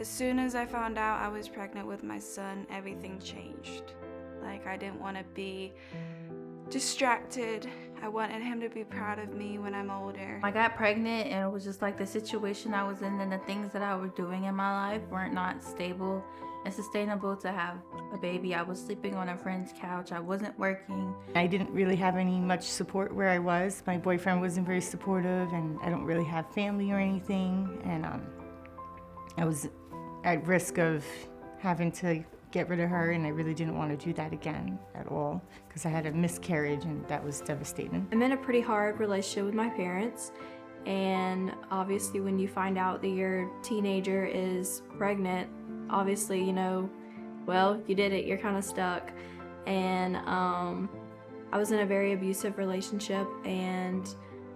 As soon as I found out I was pregnant with my son, everything changed. Like, I didn't want to be distracted. I wanted him to be proud of me when I'm older. I got pregnant and it was just like the situation I was in and the things that I was doing in my life weren't not stable and sustainable to have a baby. I was sleeping on a friend's couch. I wasn't working. I didn't really have any much support where I was. My boyfriend wasn't very supportive, and I don't really have family or anything. And I was at risk of having to get rid of her, and I really didn't want to do that again at all because I had a miscarriage, and that was devastating. I'm in a pretty hard relationship with my parents, and obviously when you find out that your teenager is pregnant, obviously, you know, well, you did it, you're kind of stuck. And I was in a very abusive relationship, and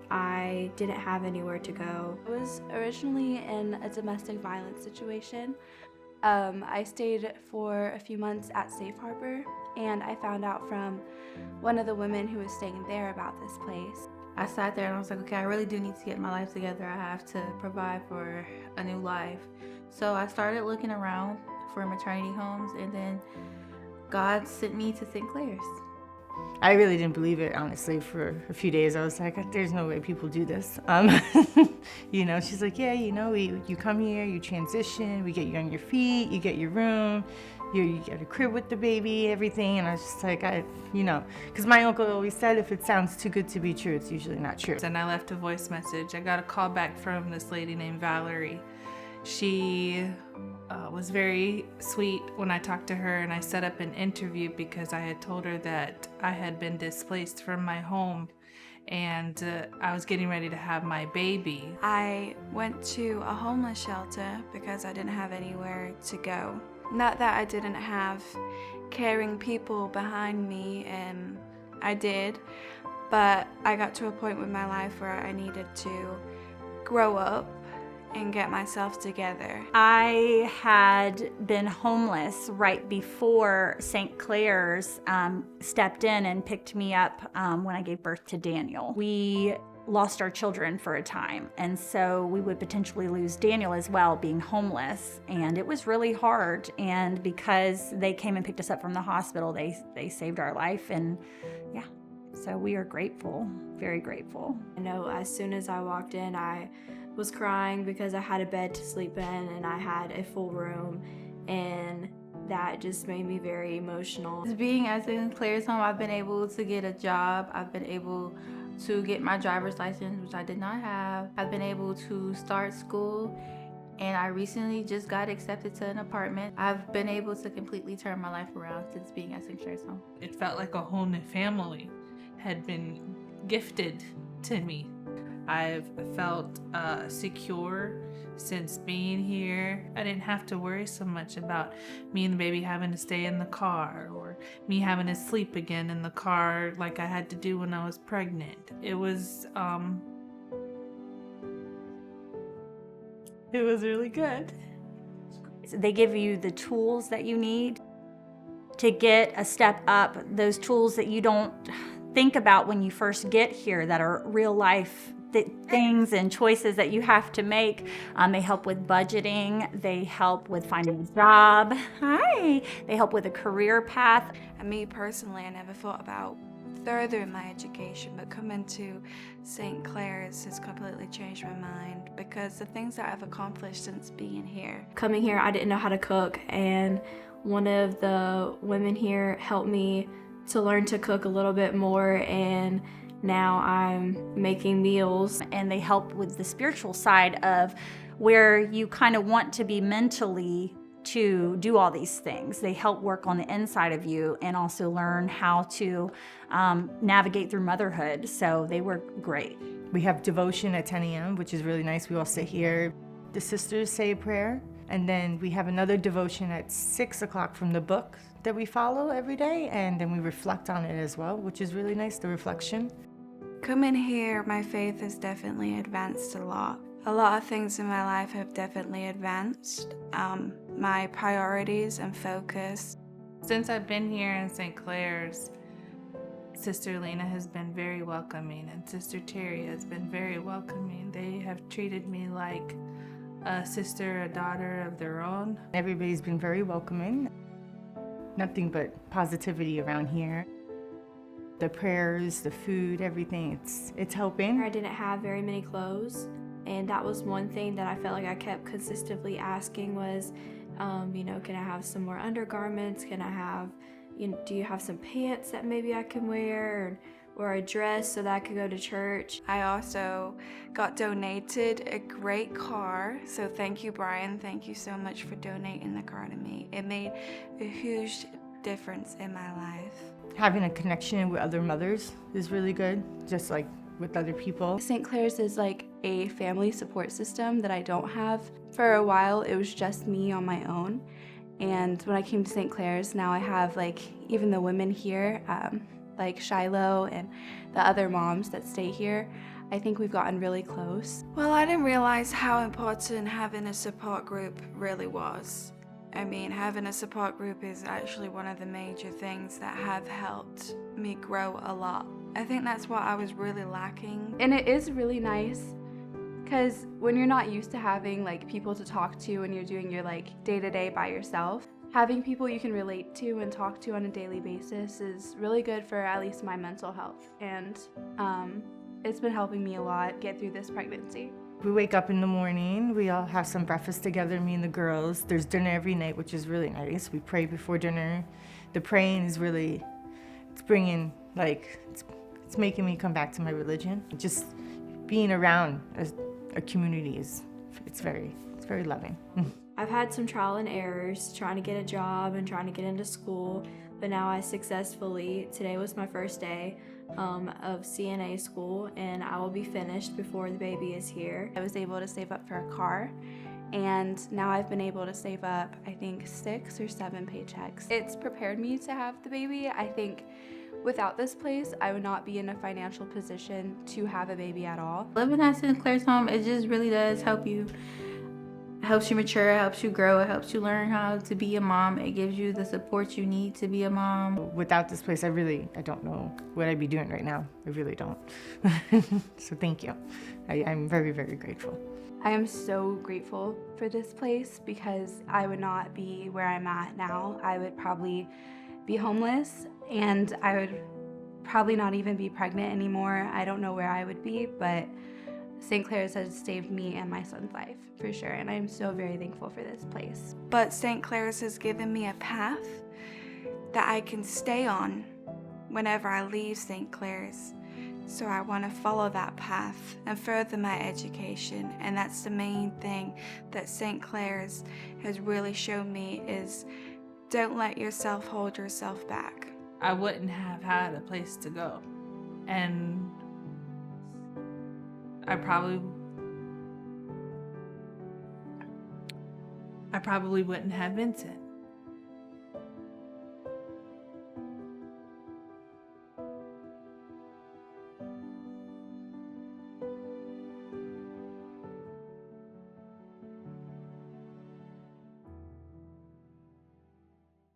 I didn't have anywhere to go. I was originally in a domestic violence situation. I stayed for a few months at Safe Harbor, and I found out from one of the women who was staying there about this place. I sat there and I was like, okay, I really do need to get my life together. I have to provide for a new life. So I started looking around for maternity homes, and then God sent me to St. Clare's. I really didn't believe it, honestly. For a few days, I was like, there's no way people do this. You know, she's like, yeah, you know, you come here, you transition, we get you on your feet, you get your room, you get a crib with the baby, everything. And I was just like, because my uncle always said, if it sounds too good to be true, it's usually not true. And I left a voice message. I got a call back from this lady named Valerie. She was very sweet when I talked to her, and I set up an interview because I had told her that I had been displaced from my home and I was getting ready to have my baby. I went to a homeless shelter because I didn't have anywhere to go. Not that I didn't have caring people behind me, and I did, but I got to a point with my life where I needed to grow up and get myself together. I had been homeless right before St. Clare's stepped in and picked me up when I gave birth to Daniel. We lost our children for a time, and so we would potentially lose Daniel as well, being homeless, and it was really hard. And because they came and picked us up from the hospital, they saved our life, and yeah, so we are grateful, very grateful. I know as soon as I walked in, I was crying because I had a bed to sleep in and I had a full room, and that just made me very emotional. Being at St. Clare's home, I've been able to get a job. I've been able to get my driver's license, which I did not have. I've been able to start school, and I recently just got accepted to an apartment. I've been able to completely turn my life around since being at St. Clare's home. It felt like a whole new family had been gifted to me. I've felt secure since being here. I didn't have to worry so much about me and the baby having to stay in the car, or me having to sleep again in the car like I had to do when I was pregnant. It was really good. They give you the tools that you need to get a step up, those tools that you don't think about when you first get here that are real life things and choices that you have to make. They help with budgeting. They help with finding a job. Hi. They help with a career path. And me personally, I never thought about furthering my education, but coming to St. Clare's has completely changed my mind because the things that I've accomplished since being here. Coming here, I didn't know how to cook, and one of the women here helped me to learn to cook a little bit more, and now I'm making meals. And they help with the spiritual side of where you kind of want to be mentally to do all these things. They help work on the inside of you and also learn how to navigate through motherhood. So they were great. We have devotion at 10 a.m., which is really nice. We all sit here. The sisters say a prayer, and then we have another devotion at 6 o'clock from the book that we follow every day, and then we reflect on it as well, which is really nice, the reflection. Coming here, my faith has definitely advanced a lot. A lot of things in my life have definitely advanced. My priorities and focus. Since I've been here in St. Clare's, Sister Lena has been very welcoming, and Sister Terry has been very welcoming. They have treated me like a sister, a daughter of their own. Everybody's been very welcoming. Nothing but positivity around here. The prayers, the food, everything, it's helping. I didn't have very many clothes, and that was one thing that I felt like I kept consistently asking was, can I have some more undergarments? Can I have, do you have some pants that maybe I can wear, or a dress so that I could go to church? I also got donated a great car, so thank you, Brian. Thank you so much for donating the car to me. It made a huge difference in my life. Having a connection with other mothers is really good, just like with other people. St. Clare's is like a family support system that I don't have. For a while, it was just me on my own. And when I came to St. Clare's, now I have even the women here, like Shiloh and the other moms that stay here. I think we've gotten really close. Well, I didn't realize how important having a support group really was. I mean, having a support group is actually one of the major things that have helped me grow a lot. I think that's what I was really lacking. And it is really nice because when you're not used to having people to talk to and you're doing your day-to-day by yourself, having people you can relate to and talk to on a daily basis is really good for at least my mental health. And it's been helping me a lot get through this pregnancy. We wake up in the morning, we all have some breakfast together, me and the girls. There's dinner every night, which is really nice. We pray before dinner. The praying is really, it's bringing, it's making me come back to my religion. Just being around a community it's very loving. I've had some trial and errors trying to get a job and trying to get into school, but now today was my first day of CNA school, and I will be finished before the baby is here. I was able to save up for a car, and now I've been able to save up, I think, 6 or 7 paychecks. It's prepared me to have the baby. I think without this place, I would not be in a financial position to have a baby at all. Living at St. Clare's home, it just really does help you. It helps you mature, it helps you grow, it helps you learn how to be a mom. It gives you the support you need to be a mom. Without this place, I don't know what I'd be doing right now. I really don't. So thank you. I'm very, very grateful. I am so grateful for this place because I would not be where I'm at now. I would probably be homeless, and I would probably not even be pregnant anymore. I don't know where I would be, but St. Clare's has saved me and my son's life, for sure, and I'm so very thankful for this place. But St. Clare's has given me a path that I can stay on whenever I leave St. Clare's. So I want to follow that path and further my education, and that's the main thing that St. Clare's has really shown me is don't let yourself hold yourself back. I wouldn't have had a place to go. And I probably wouldn't have Vincent.